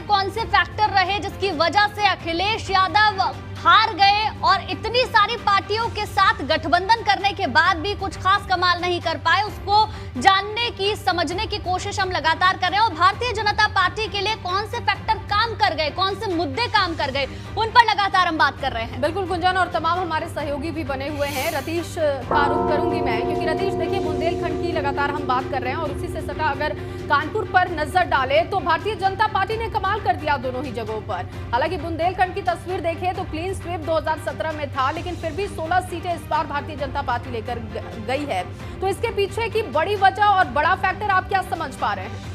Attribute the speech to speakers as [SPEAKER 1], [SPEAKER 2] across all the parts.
[SPEAKER 1] कौन से फैक्टर रहे जिसकी वजह से अखिलेश यादव हार गए और इतनी सारी पार्टियों के साथ गठबंधन करने के बाद भी कुछ खास कमाल नहीं कर पाए, उसको जानने की समझने की कोशिश हम लगातार कर रहे हैं। और भारतीय जनता पार्टी के लिए कौन से फैक्टर काम कर गए, कौन से मुद्दे काम कर गए, उन पर लगातार हम बात कर रहे हैं।
[SPEAKER 2] बिल्कुल गुंजन, और तमाम हमारे सहयोगी भी बने हुए हैं। रतीश का रुख करूंगी मैं, क्योंकि रतीश देखिए बुंदेलखंड की लगातार हम बात कर रहे हैं और उसी से सटा अगर कानपुर पर नजर डाले तो भारतीय जनता पार्टी ने कमाल कर दिया दोनों ही जगहों पर। हालांकि बुंदेलखंड की तस्वीर देखें तो क्लीन स्वीप 2017 में था, लेकिन फिर भी 16 सीटें इस बार भारतीय जनता पार्टी लेकर गई है। तो इसके पीछे की बड़ी वजह और बड़ा फैक्टर आप क्या समझ पा रहे हैं?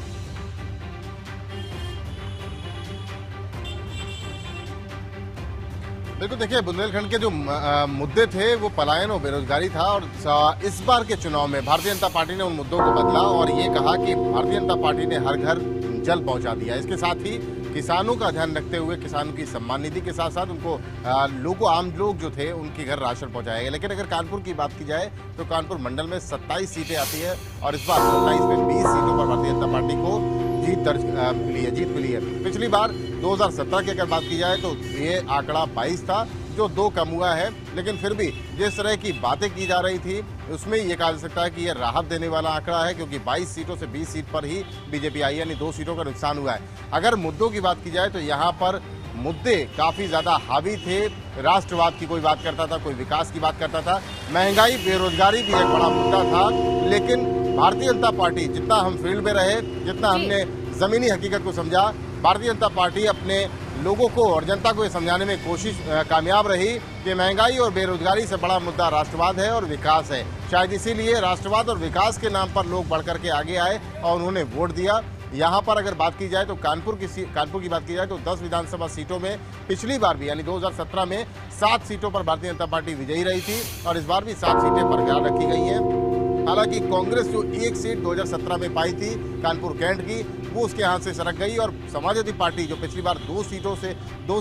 [SPEAKER 3] बिल्कुल, देखिए बुंदेलखंड के जो मुद्दे थे वो पलायन और बेरोजगारी था, और इस बार के चुनाव में भारतीय जनता पार्टी ने उन मुद्दों को बदला और ये कहा कि भारतीय जनता पार्टी ने हर घर जल पहुंचा दिया। इसके साथ ही किसानों का ध्यान रखते हुए किसानों की सम्मान निधि के साथ साथ उनको आम लोग जो थे उनके घर राशन पहुंचाया गया। लेकिन अगर कानपुर की बात की जाए तो कानपुर मंडल में 27 सीटें आती है और इस बार 27 में 20 सीटों पर भारतीय जनता पार्टी को जीत मिली है। पिछली बार 2017 की अगर बात की जाए तो ये आंकड़ा 22 था, जो 2 कम हुआ है। लेकिन फिर भी जिस तरह की बातें की जा रही थी उसमें ये कहा जा सकता है कि ये राहत देने वाला आंकड़ा है, क्योंकि 22 सीटों से 20 सीट पर ही बीजेपी आई, यानी 2 सीटों का नुकसान हुआ है। अगर मुद्दों की बात की जाए तो यहाँ पर मुद्दे काफी ज्यादा हावी थे। राष्ट्रवाद की कोई बात करता था, कोई विकास की बात करता था, महंगाई बेरोजगारी भी एक बड़ा मुद्दा था। लेकिन भारतीय जनता पार्टी, जितना हम फील्ड में रहे, जितना हमने जमीनी हकीकत को समझा, भारतीय जनता पार्टी अपने लोगों को और जनता को ये समझाने में कामयाब रही कि महंगाई और बेरोजगारी से बड़ा मुद्दा राष्ट्रवाद है और विकास है। शायद इसीलिए राष्ट्रवाद और विकास के नाम पर लोग बढ़ करके आगे आए और उन्होंने वोट दिया। यहाँ पर अगर बात की जाए तो कानपुर की बात की जाए तो 10 विधानसभा सीटों में पिछली बार भी यानी 2017 में 7 सीटों पर भारतीय जनता पार्टी विजयी रही थी और इस बार भी 7 सीटें बरकरार रखी गई हैं। हालांकि कांग्रेस जो 1 सीट 2017 में पाई थी कानपुर कैंट की, वो उसके हाथ से सरक गई और समाजवादी पार्टी जो पिछली बार 2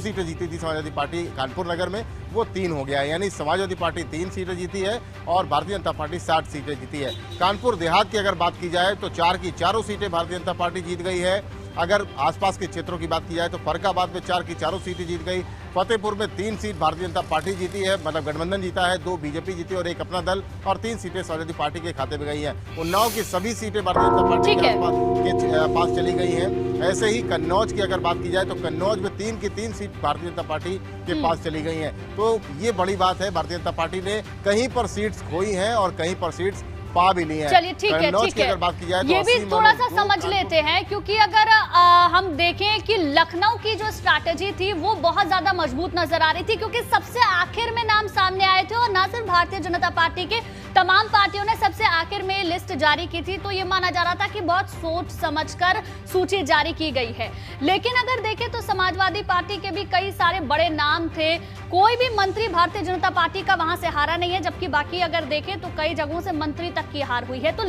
[SPEAKER 3] सीटें जीती थी समाजवादी पार्टी कानपुर नगर में, वो 3 हो गया है। यानी समाजवादी पार्टी 3 सीटें जीती है और भारतीय जनता पार्टी 60 सीटें जीती है। कानपुर देहात की अगर बात की जाए तो 4 की चारों सीटें भारतीय जनता पार्टी जीत गई है। अगर आसपास के क्षेत्रों की बात की जाए तो फर्रुखाबाद में 4 की चारों सीटें जीत गई, फतेहपुर में 3 सीट भारतीय जनता पार्टी जीती है, मतलब गठबंधन जीता है, 2 बीजेपी जीती और 1 अपना दल, और 3 सीटें समाजवादी पार्टी के खाते में गई हैं। उन्नाव की सभी सीटें भारतीय जनता पार्टी के पास चली गई हैं। ऐसे ही कन्नौज की अगर बात की जाए तो कन्नौज में 3 की 3 सीट भारतीय जनता पार्टी के पास चली गई हैं। तो ये बड़ी बात है, भारतीय जनता पार्टी ने कहीं पर सीट्स खोई हैं और कहीं पर सीट्स पा भी ली है।
[SPEAKER 1] चलिए ठीक है,
[SPEAKER 3] अगर बात की जाए तो
[SPEAKER 1] ये भी थोड़ा सा समझ लेते हैं, क्योंकि अगर हम देखें कि लखनऊ की जो स्ट्रैटेजी थी वो बहुत ज्यादा मजबूत नजर आ रही थी, क्योंकि सबसे आखिर में नाम सामने आए थे और ना सिर्फ भारतीय जनता पार्टी के, तमाम पार्टियों ने सबसे आखिर में लिस्ट जारी की थी। तो ये माना जा रहा था कि बहुत सोच समझकर सूची जारी की गई है। लेकिन अगर देखें तो समाजवादी पार्टी के भी कई सारे बड़े नाम थे, कोई भी मंत्री भारतीय जनता पार्टी का वहां से हारा नहीं है, जबकि बाकी अगर देखें तो कई जगहों से मंत्री की हार हुई है। तो